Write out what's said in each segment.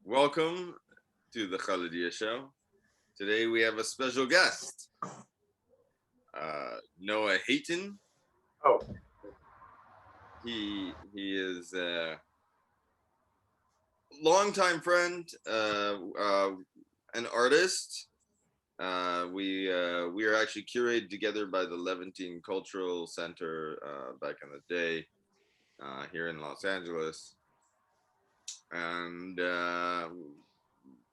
Welcome to the Khalidia Show. Today we have a special guest, Noah Haytin. Oh, he is a longtime friend, an artist. We are actually curated together by the Levantine Cultural Center back in the day here in Los Angeles, and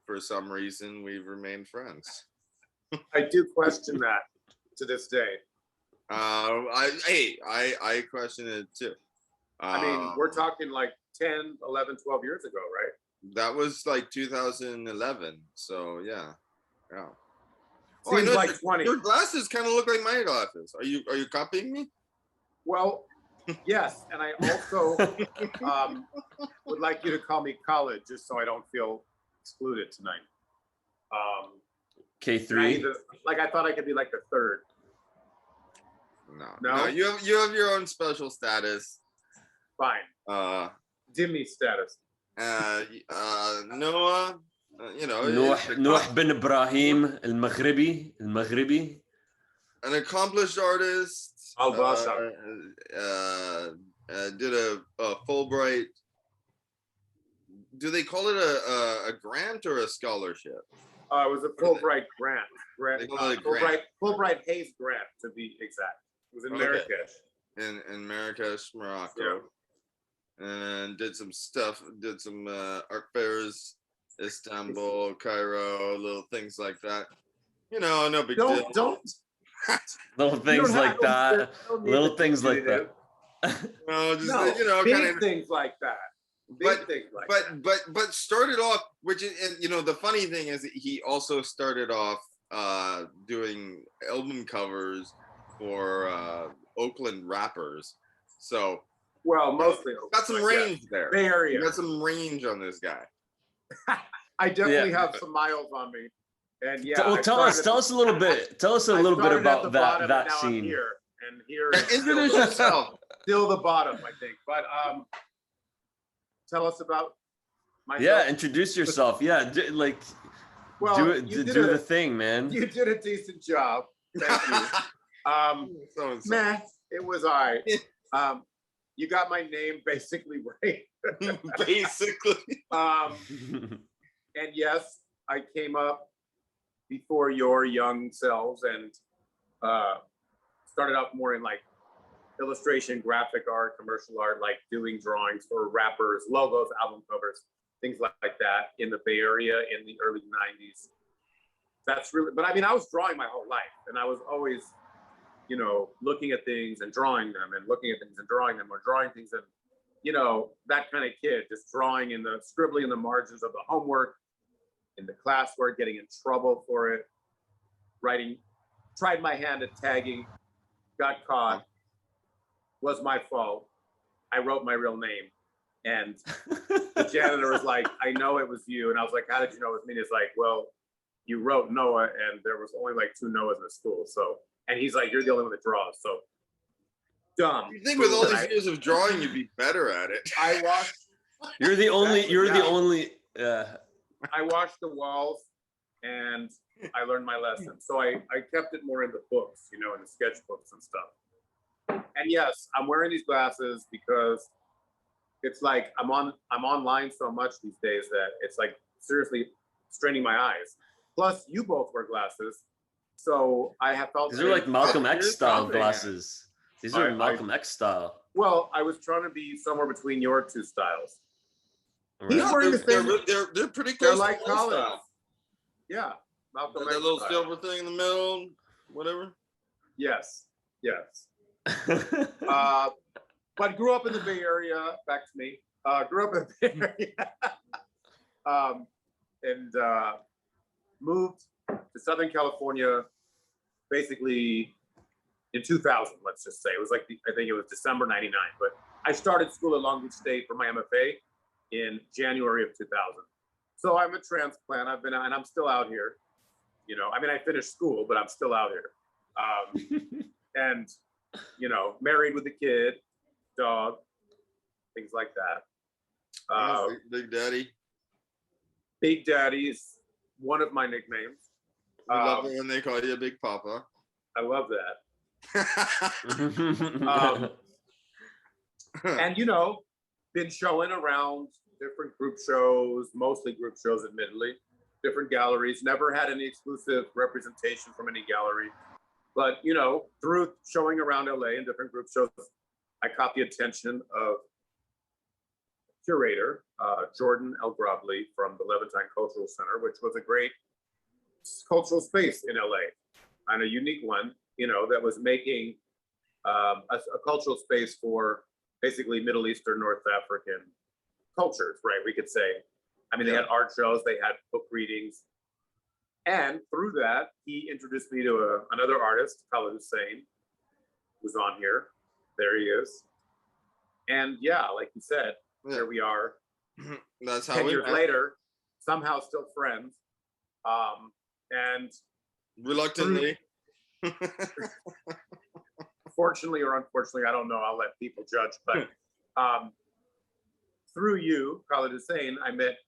for some reason we've remained friends. I do question that to this day. I question it too. I mean, we're talking like 10, 11, 12 years ago, right? That was like 2011. So yeah. Seems like 20. Your glasses kind of look like my glasses. Are you copying me? Well, yes, and I also would like you to call me college, just so I don't feel excluded tonight. K3. Like I thought I could be like the third. No. You have your own special status. Fine. Dimmy status. Noah. نوح بن إبراهيم المغربي. An accomplished artist. Did a Fulbright. Do they call it a grant or a scholarship? It was a Fulbright grant. Fulbright Hayes grant, to be exact. It was in Marrakesh. In Marrakesh, Morocco. Yeah. And did some stuff. Did some art fairs, Istanbul, Cairo, little things like that. No big deal. Don't. Little things like that. Little things like that. Big things like that. But started off, which is, the funny thing is that he also started off doing album covers for Oakland rappers. So mostly got some range there. Bay Area. Got some range on this guy. I definitely have some miles on me. And tell us a little bit. Tell us a little bit about that scene. Here introduce yourself. Still the bottom, I think. But tell us about myself. Yeah, introduce yourself. Yeah, do the thing, man. You did a decent job. Thank you. Man, it was all right. You got my name basically right. Basically. And yes, I came up before your young selves and started out more in like illustration, graphic art, commercial art, like doing drawings for rappers, logos, album covers, things like that in the Bay Area in the early 90s. That's really, but I mean, I was drawing my whole life and I was always, looking at things and drawing them and looking at things and drawing them or drawing things and, that kind of kid, just drawing scribbling in the margins of the homework, in the classwork, getting in trouble for it, writing, tried my hand at tagging, got caught. Was my fault. I wrote my real name. And the janitor was like, I know it was you. And I was like, how did you know it was me? And it's like, well, you wrote Noah and there was only like 2 Noahs in the school. So, and he's like, you're the only one that draws. So dumb. You think with all these years of drawing, you'd be better at it. I watched. You're the only. I washed the walls and I learned my lesson. So I kept it more in the books, in the sketchbooks and stuff. And yes, I'm wearing these glasses because it's like I'm online so much these days that it's like seriously straining my eyes. Plus, you both wear glasses, so I have felt these are like Malcolm X style glasses. These are Malcolm X style. Well, I was trying to be somewhere between your 2 styles. Right. He's wearing the same. They're pretty close. They're like college. Yeah, Malcolm X. That little silver thing in the middle, whatever. Yes. But grew up in the Bay Area. Back to me. Grew up in the Bay Area, and moved to Southern California, basically in 2000. Let's just say it was like I think it was December '99. But I started school at Long Beach State for my MFA in January of 2000. So I'm a transplant. And I'm still out here. I mean, I finished school, but I'm still out here. And married with a kid, dog, things like that. Big Daddy. Big Daddy is one of my nicknames. We love it when they call you Big Papa. I love that. And, you know, been showing around different group shows, mostly group shows, admittedly, different galleries. Never had any exclusive representation from any gallery. But, you know, through showing around LA and different group shows, I caught the attention of curator, Jordan El Grobly from the Levantine Cultural Center, which was a great cultural space in LA, and a unique one, you know, that was making a cultural space for basically Middle Eastern, North African cultures, right? We could say. I mean, they had art shows, they had book readings. And through that, he introduced me to another artist, Khaled Hussein, who's on here. There he is. And yeah, like you said, here we are. That's how 10 we years met. later, somehow still friends. And Reluctantly. fortunately or unfortunately, I don't know, I'll let people judge, but through you, Khaled Hussein, I met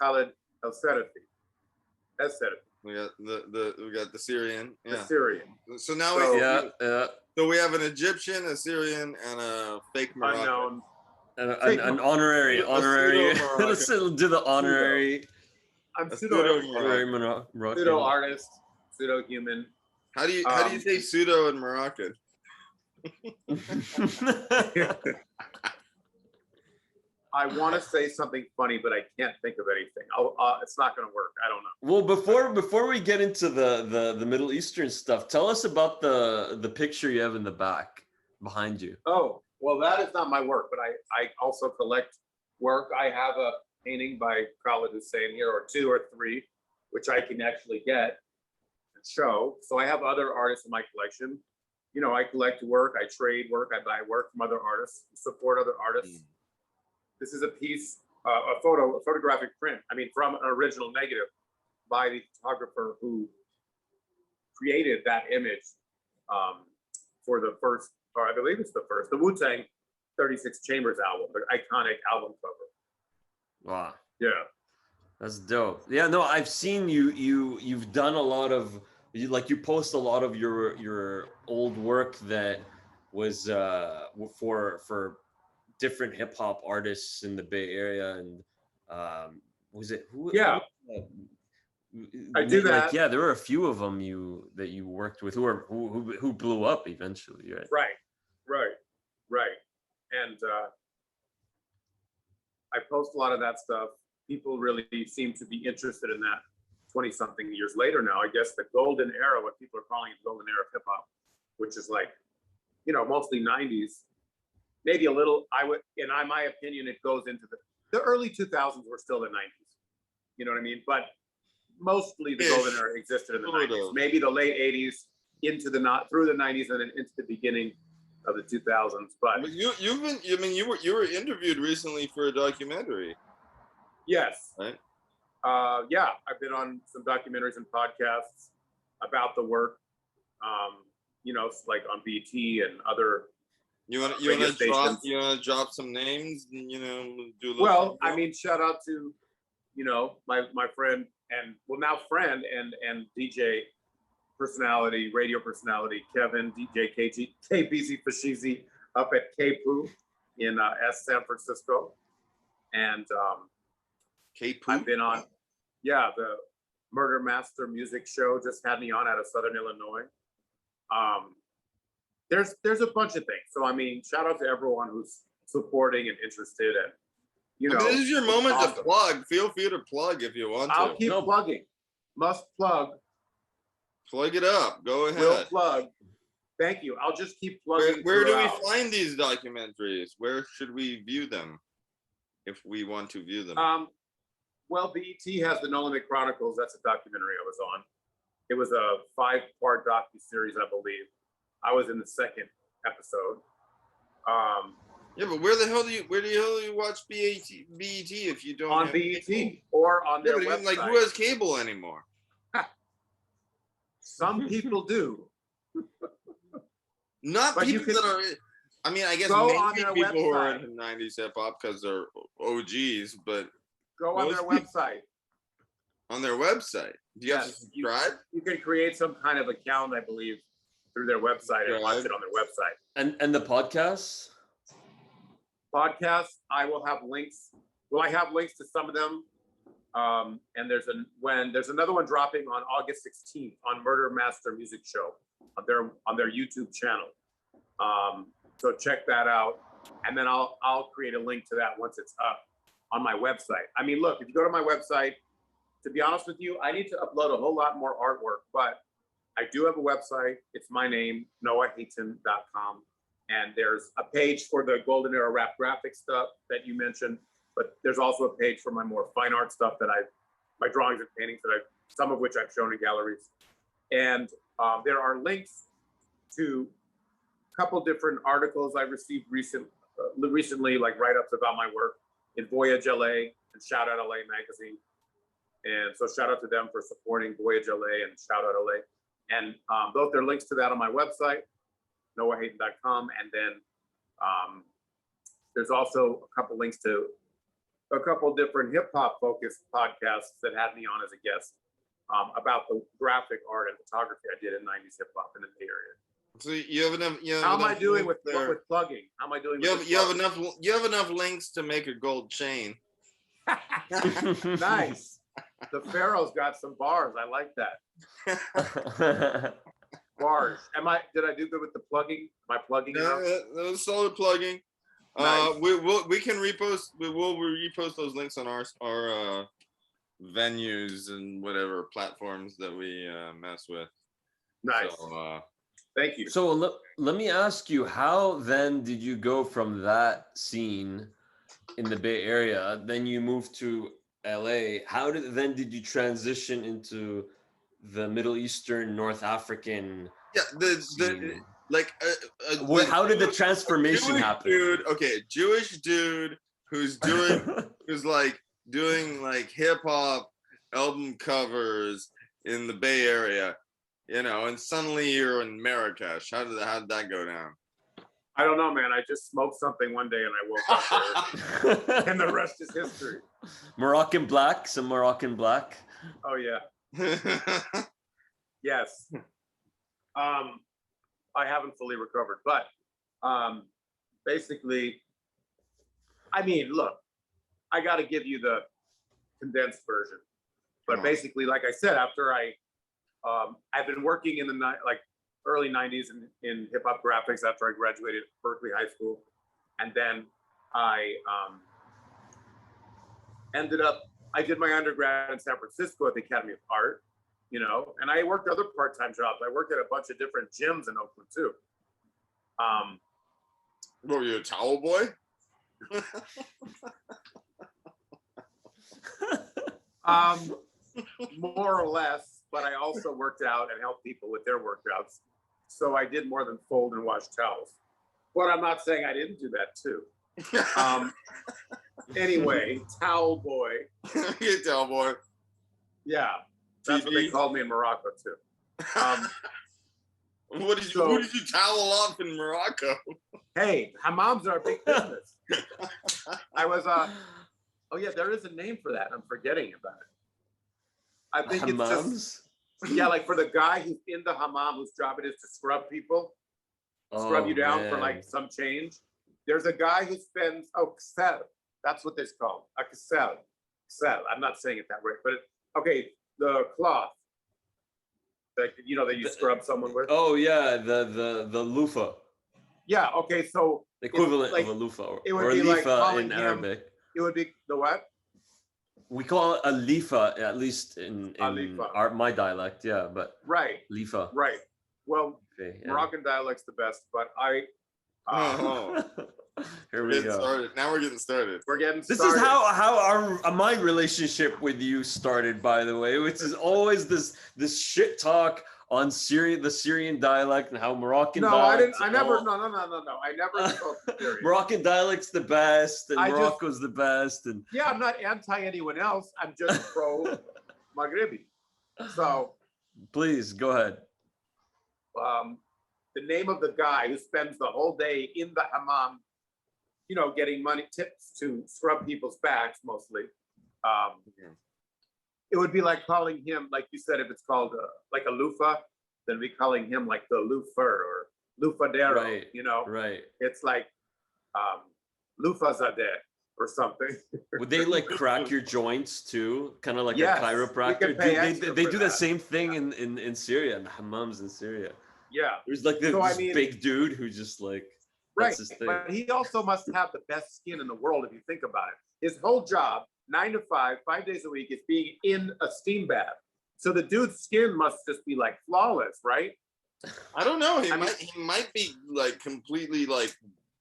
Khaled El Serafi. We got the Syrian. The Yeah. Syrian. So now So- we have an Egyptian, a Syrian, and a fake Moroccan. Unknown. An honorary. pseudo-Moroccan. Let's do the honorary. I'm A Honorary Moroccan. pseudo artist, pseudo human. How do you say pseudo in Moroccan? I want to say something funny, but I can't think of anything. It's not going to work. I don't know. Well, before we get into the Middle Eastern stuff, tell us about the picture you have in the back behind you. Oh, well, that is not my work, but I also collect work. I have a painting by Khaled Hussein here, or two or three, which I can actually get and show. So I have other artists in my collection. You know, I collect work, I trade work, I buy work from other artists, support other artists. This is a piece, a photographic print. I mean, from an original negative by the photographer who created that image for the first, or I believe it's the first, the Wu-Tang 36 Chambers album, the iconic album cover. Wow. Yeah. That's dope. Yeah, no, I've seen you've done a lot of you post a lot of your old work that was for different hip hop artists in the BayArea, and was it who? Yeah. I do that. Yeah, there were a few of them that you worked with who blew up eventually, right? Right. And I post a lot of that stuff. People really seem to be interested in that 20-something years later now. I guess the golden era, what people are calling the golden era of hip hop, which is like, you know, mostly 90s, maybe a little, in my opinion, it goes into the early 2000s were still the 90s. You know what I mean? But mostly the golden era existed in the 90s. Maybe the late 80s through the 90s and then into the beginning of the 2000s. But you were interviewed recently for a documentary. Yes. Right. Yeah, I've been on some documentaries and podcasts about the work. You know, like on BT and other. You want to drop some names? And, you know, do a little. Well, I mean, shout out to, you know, my friend now friend and DJ personality, radio personality, Kevin, DJ KBZ Fashizi up at KPOO in San Francisco. And I've been on, the Murder Master music show just had me on out of Southern Illinois. There's a bunch of things. So, I mean, shout out to everyone who's supporting and interested. And, you know, this is your moment to plug. Feel free to plug if you want to. I'll keep plugging. Must plug. Plug it up. Go ahead. Will plug. Thank you. I'll just keep plugging. Where do we find these documentaries? Where should we view them if we want to view them? Well, BET has the Nolan Chronicles. That's a documentary I was on. It was a 5-part docu-series, I believe. I was in the second episode. Yeah, but where the hell do you watch BET if you don't on have BET cable? Or on their website? Like, who has cable anymore? Some people do. Not But people that are. I mean, I guess maybe people who are into 90s hip hop because they're OGs, but go on their website. on their website. Do you have to Yes, subscribe? You can create some kind of account, I believe, through their website and watch it on their website. And the podcasts? Podcasts, I will have links. Well, I have links to some of them. And there's another one dropping on August 16th on Murder Master Music Show on their YouTube channel. So check that out. And then I'll create a link to that once it's up on my website. I mean, look, if you go to my website, to be honest with you, I need to upload a whole lot more artwork, but I do have a website. It's my name, NOH8TIN.com. And there's a page for the Golden Era rap graphic stuff that you mentioned, but there's also a page for my more fine art stuff my drawings and paintings some of which I've shown in galleries. And there are links to a couple different articles I received recently, like write-ups about my work in Voyage LA and Shout Out LA magazine. And so shout out to them for supporting Voyage LA and Shout Out LA. And both there are links to that on my website, NOH8TIN.com. And then there's also a couple links to a couple different hip hop focused podcasts that had me on as a guest about the graphic art and photography I did in 90s hip hop in the Bay Area. So you have enough. How am I doing with plugging? How am I doing? You have enough links to make a gold chain. Nice. The Pharaoh's got some bars. I like that. Bars. Did I do good with the plugging? Am I plugging enough? That was solid plugging. Nice. We can repost. We will repost those links on our venues and whatever platforms that we mess with. Nice. So, thank you. So let me ask you, how then did you go from that scene in the Bay Area, then you moved to LA? How did you transition into the Middle Eastern, North African? Yeah, how did the transformation happen? Dude, okay, Jewish dude who's doing hip hop album covers in the Bay Area, and suddenly you're in Marrakesh. How did that go down? I don't know, man. I just smoked something one day and I woke up there, and the rest is history. Moroccan Black, some Moroccan Black. Oh yeah. Yes. I haven't fully recovered, but basically, I mean, look, I got to give you the condensed version. But basically, like I said, after I've been working in the early 90s in hip hop graphics after I graduated Berkeley High School. And then I I did my undergrad in San Francisco at the Academy of Art, and I worked other part-time jobs. I worked at a bunch of different gyms in Oakland too. Were you a towel boy? More or less, but I also worked out and helped people with their workouts. So I did more than fold and wash towels. But I'm not saying I didn't do that too. Anyway, towel boy. You towel boy. Yeah, that's what they called me in Morocco too. Who did you towel off in Morocco? Hey, hammams are a big business. I was oh yeah, there is a name for that. I'm forgetting about it. I think hammams? It's just, yeah, like for the guy who's in the hammam whose job it is to scrub people, scrub you down for like some change. There's a guy who spends ksel. That's what it's called, a ksel. Ksel. I'm not saying it that way, but okay, the cloth. That that you scrub someone with. Oh yeah, the loofah. Yeah. Okay. So equivalent of a loofah or a lifa in Arabic. It would be the what? We call it a lifa, at least in my dialect. Yeah, but right. Lifa. Right. Well, okay, yeah. Moroccan dialect's the best, but here we go. Started. Now we're getting started. We're getting started. This is how my relationship with you started, by the way, which is always this shit talk on the Syrian dialect and how Moroccan. No, dialects I never. No. I never spoke Syrian. Moroccan dialect's the best, and Morocco's the best, and yeah, I'm not anti anyone else. I'm just pro Maghrebi. So please go ahead. The name of the guy who spends the whole day in the hammam, getting money tips to scrub people's backs mostly. it would be like calling him, like you said, if it's called like a loofah, then we calling him like the loofah or loofadero, Right. you know? Right. It's like loofahzadeh or something. Would they like crack your joints too? Kind of like Yes, a you chiropractor? can pay extra They for do the that. same thing in Syria, in the hammams in Syria. Yeah, There's like So, I this mean- big dude who just like, right. that's his thing. But he also must have the best skin in the world if you think about it. His whole job, 9 to 5, 5 days a week, is being in a steam bath. So the dude's skin must just be like flawless, right? I don't know. He I mean- might be like completely like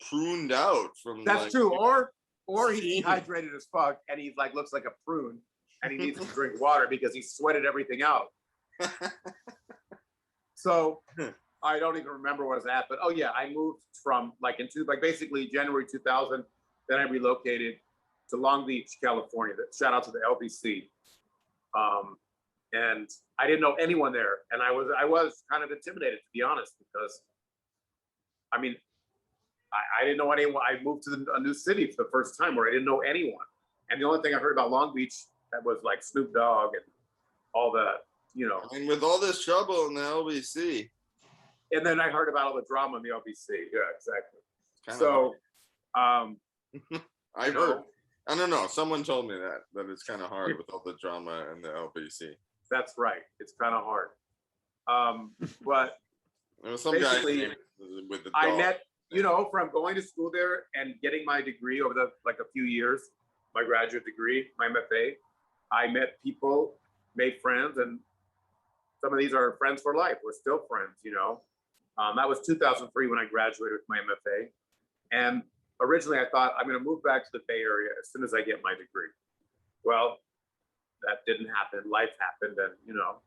pruned out from. That's like, true. Or he's Steam. dehydrated as fuck and he's like looks like a prune and he needs to drink water because he sweated everything out. So I don't even remember where I was at, but oh yeah, I moved from like basically January 2000. Then I relocated to Long Beach, California. Shout out to the LBC. And I didn't know anyone there, and I was kind of intimidated, to be honest, because I mean, I didn't know anyone. I moved to a new city for the first time where I didn't know anyone, and the only thing I heard about Long Beach that was like Snoop Dogg and all the, you know. I mean, with all this trouble in the LBC, And then I heard about all the drama in the LBC. Yeah, exactly. kind So, I've you know, heard. I don't know. Someone told me that it's kind of hard with all the drama in the LBC. that's right. It's kind of hard. But There was some guy Basically, with the dog. I met, you know, from going to school there and getting my degree over the like a few years, my graduate degree, my MFA. I met people, made friends, and some of these are friends for life. We're still friends, you know. That was 2003 when I graduated with my MFA. And originally I thought I'm going to move back to the Bay Area as soon as I get my degree. Well, that didn't happen. Life happened. And, you know,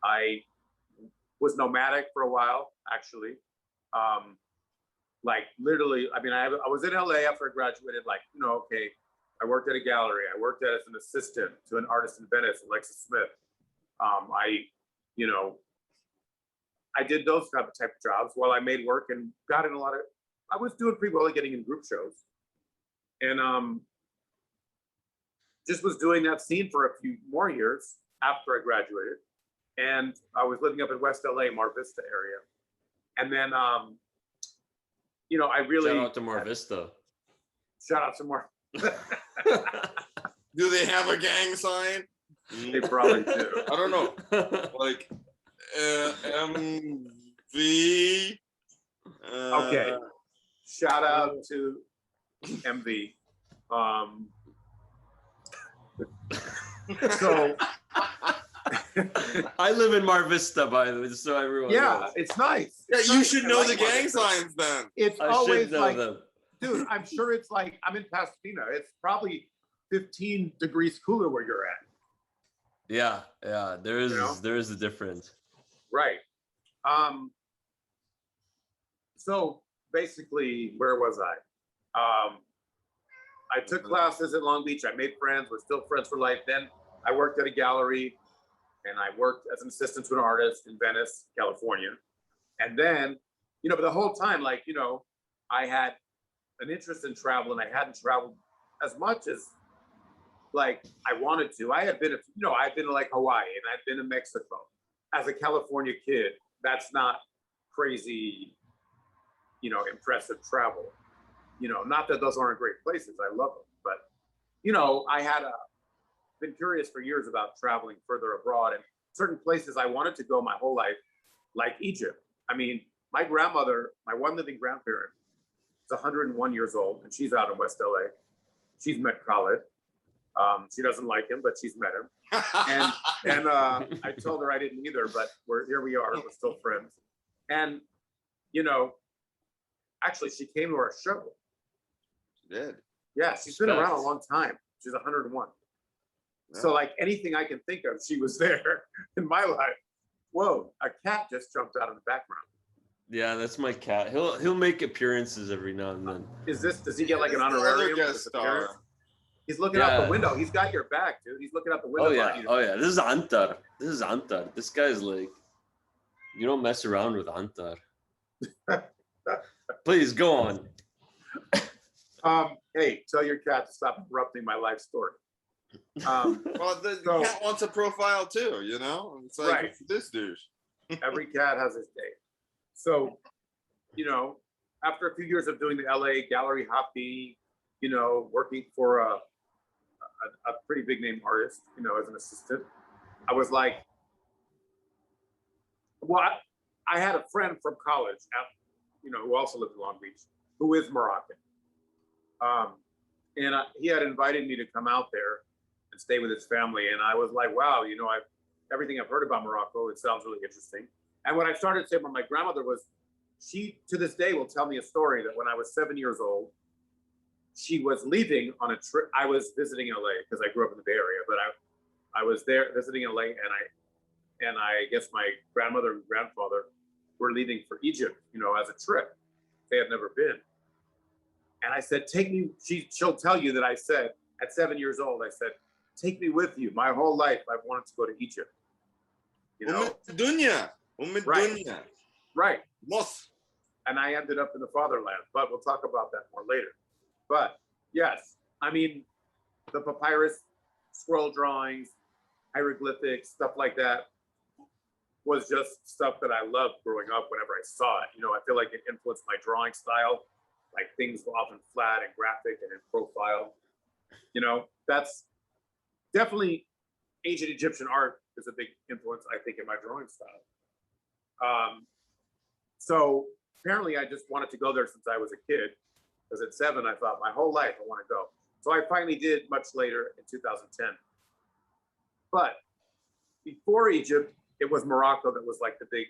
I was nomadic for a while, actually. Like literally, I mean, I was in LA after I graduated, like, you know, okay, I worked at a gallery. I worked as an assistant to an artist in Venice, Alexis Smith. You know, I did those type of jobs while I made work and got in a lot of, I was doing pretty well at getting in group shows. And just was doing that scene for a few more years after I graduated. And I was living up in West LA, Mar Vista area. And then, you know, I really— Shout out to Mar Vista. Shout out to Mar. Do they have a gang sign? They probably do. I don't know. Like MV. Okay. Shout out to MV. So I live in Mar Vista, by the way, just so everyone yeah, knows. it's nice. Yeah, It's you nice. should I know like the Mar gang Vista. signs then. It's I always should know like, them. dude, I'm sure it's like, I'm in Pasadena. It's probably 15 degrees cooler where you're at. Yeah, yeah. There is You know? there is a difference. Right. So basically, where was I? I took classes at Long Beach. I made friends. We're still friends for life. Then I worked at a gallery and I worked as an assistant to an artist in Venice, California. And then, you know, but the whole time, like, you know, I had an interest in travel and I hadn't traveled as much as like I wanted to. I had been, you know, I've been to like Hawaii and I've been to Mexico. As a California kid, that's not crazy, you know, impressive travel. You know, not that those aren't great places. I love them, but you know, I had been curious for years about traveling further abroad and certain places I wanted to go my whole life, like Egypt. I mean, my grandmother, my one living grandparent, is 101 years old, and she's out in West LA. She's met Khaled. She doesn't like him, but she's met him. And I told her I didn't either, but here we are. We're still friends. And you know, actually, she came to our show. She did. Yeah, she's been around a long time. She's 101. Yeah. So like anything I can think of, she was there in my life. Whoa, a cat just jumped out of the background. Yeah, that's my cat. He'll make appearances every now and then. Does he get like an This is the other honorarium? for guest his star. appearance? He's looking out Yeah. the window. He's got your back, dude. He's looking out the window. Oh yeah, behind you. oh yeah. This is Antar. This guy's like, you don't mess around with Antar. Please go on. Hey, tell your cat to stop interrupting my life story. Well, the So- cat wants a profile too, you know? It's like, Right. who's this douche? Every cat has his day. So, you know, after a few years of doing the LA gallery hopping, you know, working for a pretty big name artist, you know, as an assistant, I was like, well, I had a friend from college, you know, who also lived in Long Beach, who is Moroccan. And he had invited me to come out there and stay with his family. And I was like, wow, you know, everything I've heard about Morocco, it sounds really interesting. And when I started saying about my grandmother was, she to this day will tell me a story that when I was 7 years old, she was leaving on a trip. I was visiting LA because I grew up in the Bay Area, but I was there visiting LA, and I guess my grandmother and grandfather were leaving for Egypt, you know, as a trip. They had never been. And I said, take me, she'll tell you that I said, at 7 years old, I said, take me with you. My whole life, I've wanted to go to Egypt. You know? Dunya. Right. Dunya. Right. Mos. And I ended up in the fatherland, but we'll talk about that more later. But yes, I mean, the papyrus scroll drawings, hieroglyphics, stuff like that was just stuff that I loved growing up whenever I saw it. You know, I feel like it influenced my drawing style. Like things were often flat and graphic and in profile. You know, that's definitely ancient Egyptian art is a big influence, I think, in my drawing style. So apparently I just wanted to go there since I was a kid. Because at 7, I thought my whole life I want to go. So I finally did much later in 2010. But before Egypt, it was Morocco that was like the big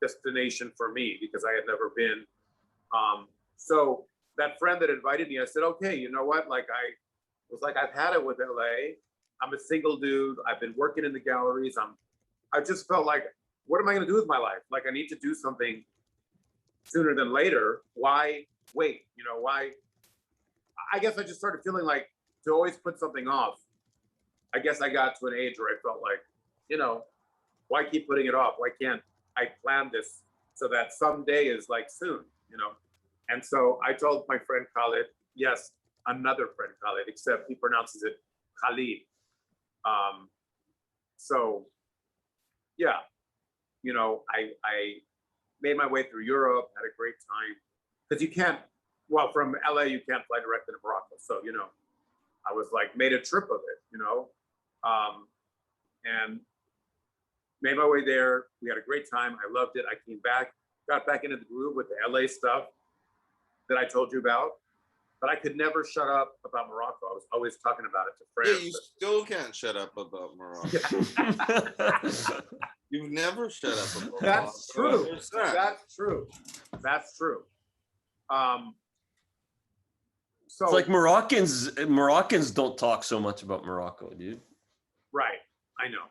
destination for me because I had never been. So that friend that invited me, I said, okay, you know what? Like I was like, I've had it with LA. I'm a single dude. I've been working in the galleries. I just felt like, what am I going to do with my life? Like I need to do something sooner than later. Why wait? You know, why? I guess I just started feeling like to always put something off. I guess I got to an age where I felt like, you know, why keep putting it off? Why can't I plan this so that someday is like soon, you know? And so I told my friend Khalid, yes, another friend Khalid, except he pronounces it Khalid. So yeah, you know, I made my way through Europe, had a great time. Because you can't, well, from LA, you can't fly direct to Morocco. So, you know, I was like, made a trip of it, you know, and made my way there. We had a great time. I loved it. I came back, got back into the groove with the LA stuff that I told you about. But I could never shut up about Morocco. I was always talking about it to friends. Yeah, you still can't shut up about Morocco. You've never shut up about That's Morocco. true. That's true. That's true. So It's like Moroccans don't talk so much about Morocco, dude. right. I know.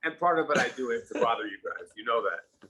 And part of it, I do it to bother you guys. You know that.